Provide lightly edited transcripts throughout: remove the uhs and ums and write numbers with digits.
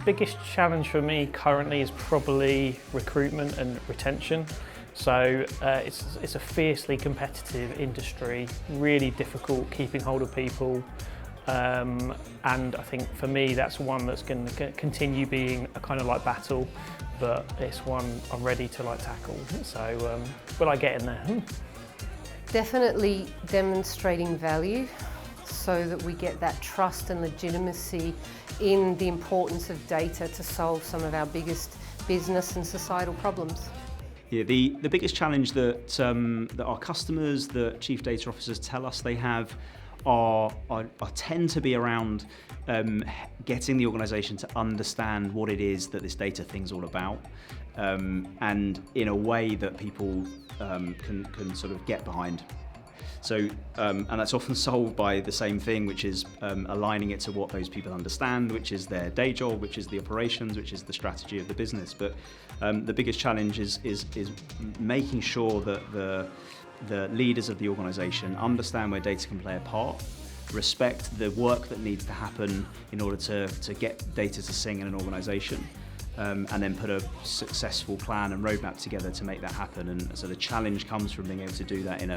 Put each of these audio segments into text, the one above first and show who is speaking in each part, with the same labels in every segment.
Speaker 1: Biggest challenge for me currently is probably recruitment and retention. So it's a fiercely competitive industry, really difficult keeping hold of people. And I think for me that's one that's going to continue being a kind of like battle, but it's one I'm ready to like tackle. So will I get in there?
Speaker 2: Definitely demonstrating value so that we get that trust and legitimacy in the importance of data to solve some of our biggest business and societal problems.
Speaker 3: Yeah, the biggest challenge that our customers, the chief data officers tell us they have are tend to be around getting the organisation to understand what it is that this data thing's all about, and in a way that people can sort of get behind. So, and that's often solved by the same thing, which is aligning it to what those people understand, which is their day job, which is the operations, which is the strategy of the business. But the biggest challenge is making sure that the leaders of the organisation understand where data can play a part, respect the work that needs to happen in order to get data to sing in an organisation, and then put a successful plan and roadmap together to make that happen. And so the challenge comes from being able to do that in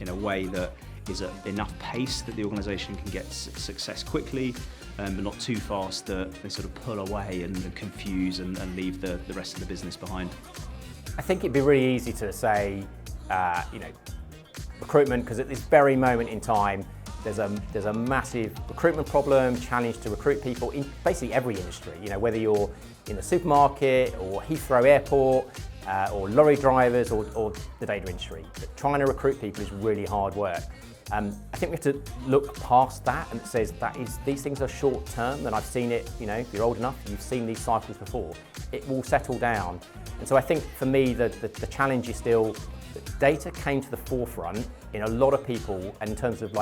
Speaker 3: a way that is at enough pace that the organisation can get success quickly, but not too fast that they sort of pull away and confuse and leave the rest of the business behind.
Speaker 4: I think it'd be really easy to say, recruitment, because at this very moment in time, there's a massive recruitment problem, challenge to recruit people in basically every industry. Whether you're in the supermarket or Heathrow Airport or lorry drivers or the data industry. But trying to recruit people is really hard work. I think we have to look past that, and it says these things are short term, and I've seen it, if you're old enough, you've seen these cycles before. It will settle down. And so I think for me, the challenge is still that data came to the forefront in a lot of people, and in terms of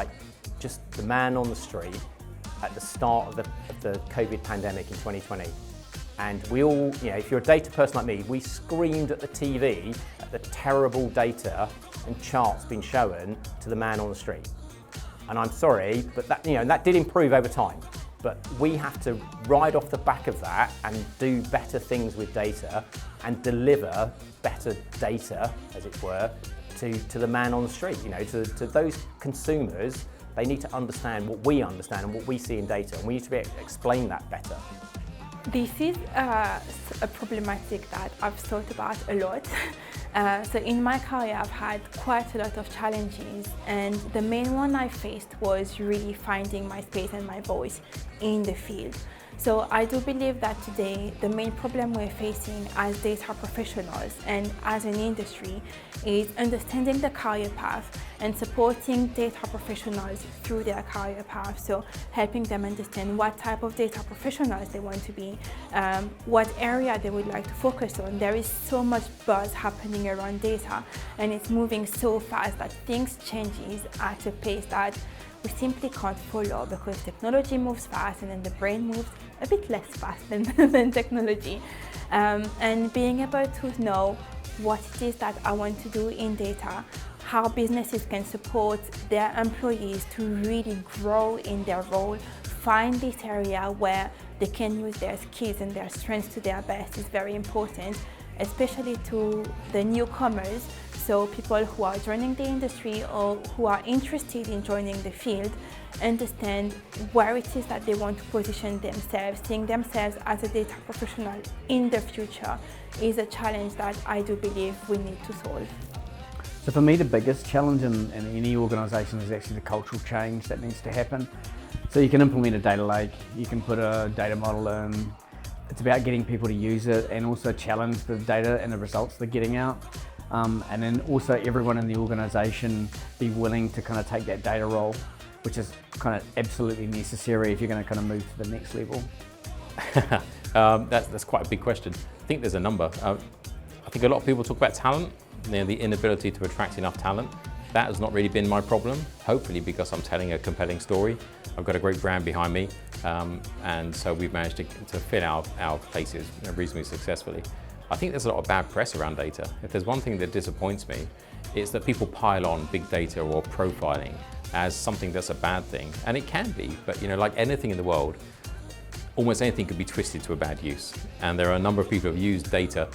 Speaker 4: just the man on the street at the start of the COVID pandemic in 2020. And we all, if you're a data person like me, we screamed at the TV at the terrible data and charts being shown to the man on the street. And I'm sorry, but that did improve over time. But we have to ride off the back of that and do better things with data and deliver better data, as it were, to the man on the street. To those consumers, they need to understand what we understand and what we see in data, and we need to be able to explain that better.
Speaker 5: This is a problematic that I've thought about a lot. So in my career, I've had quite a lot of challenges, and the main one I faced was really finding my space and my voice in the field. So I do believe that today the main problem we're facing as data professionals and as an industry is understanding the career path and supporting data professionals through their career path. So helping them understand what type of data professionals they want to be, what area they would like to focus on. There is so much buzz happening around data, and it's moving so fast that things changes at a pace that we simply can't follow, because technology moves fast and then the brain moves a bit less fast than technology. And being able to know what it is that I want to do in data, how businesses can support their employees to really grow in their role, find this area where they can use their skills and their strengths to their best is very important, especially to the newcomers. So people who are joining the industry or who are interested in joining the field understand where it is that they want to position themselves. Seeing themselves as a data professional in the future is a challenge that I do believe we need to solve.
Speaker 6: So for me, the biggest challenge in any organisation is actually the cultural change that needs to happen. So you can implement a data lake, you can put a data model in. It's about getting people to use it and also challenge the data and the results they're getting out. And then also everyone in the organisation be willing to kind of take that data role, which is kind of absolutely necessary if you're going to kind of move to the next level.
Speaker 7: That's quite a big question. I think there's a number. I think a lot of people talk about talent, the inability to attract enough talent. That has not really been my problem, hopefully because I'm telling a compelling story. I've got a great brand behind me, and so we've managed to fill our places reasonably successfully. I think there's a lot of bad press around data. If there's one thing that disappoints me, it's that people pile on big data or profiling as something that's a bad thing. And it can be, but like anything in the world, almost anything can be twisted to a bad use. And there are a number of people who have used data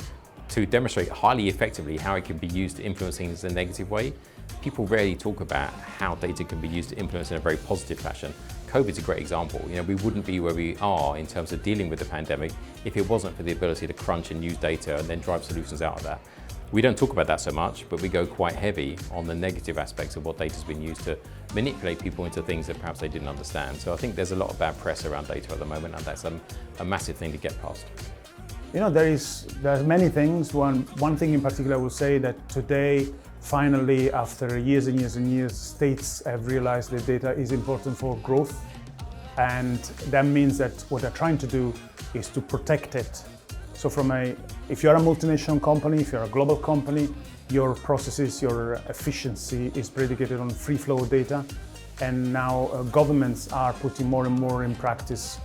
Speaker 7: to demonstrate highly effectively how it can be used to influence things in a negative way. People rarely talk about how data can be used to influence in a very positive fashion. COVID's a great example. We wouldn't be where we are in terms of dealing with the pandemic if it wasn't for the ability to crunch and use data and then drive solutions out of that. We don't talk about that so much, but we go quite heavy on the negative aspects of what data's been used to manipulate people into things that perhaps they didn't understand. So I think there's a lot of bad press around data at the moment, and that's a massive thing to get past.
Speaker 8: There's many things. One thing in particular I will say that today, finally, after years and years and years, states have realized that data is important for growth. And that means that what they're trying to do is to protect it. So if you're a multinational company, if you're a global company, your processes, your efficiency is predicated on free flow of data. And now governments are putting more and more in practice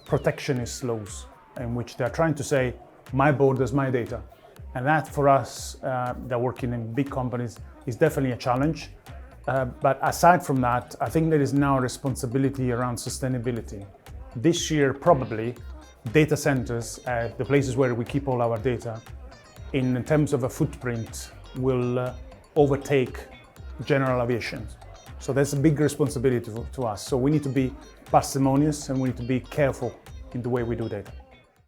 Speaker 8: protectionist laws, in which they're trying to say, my borders, my data. And that for us, that working in big companies, is definitely a challenge. But aside from that, I think there is now a responsibility around sustainability. This year, probably, data centers, the places where we keep all our data, in terms of a footprint, will overtake general aviation. So that's a big responsibility to us. So we need to be parsimonious and we need to be careful in the way we do data.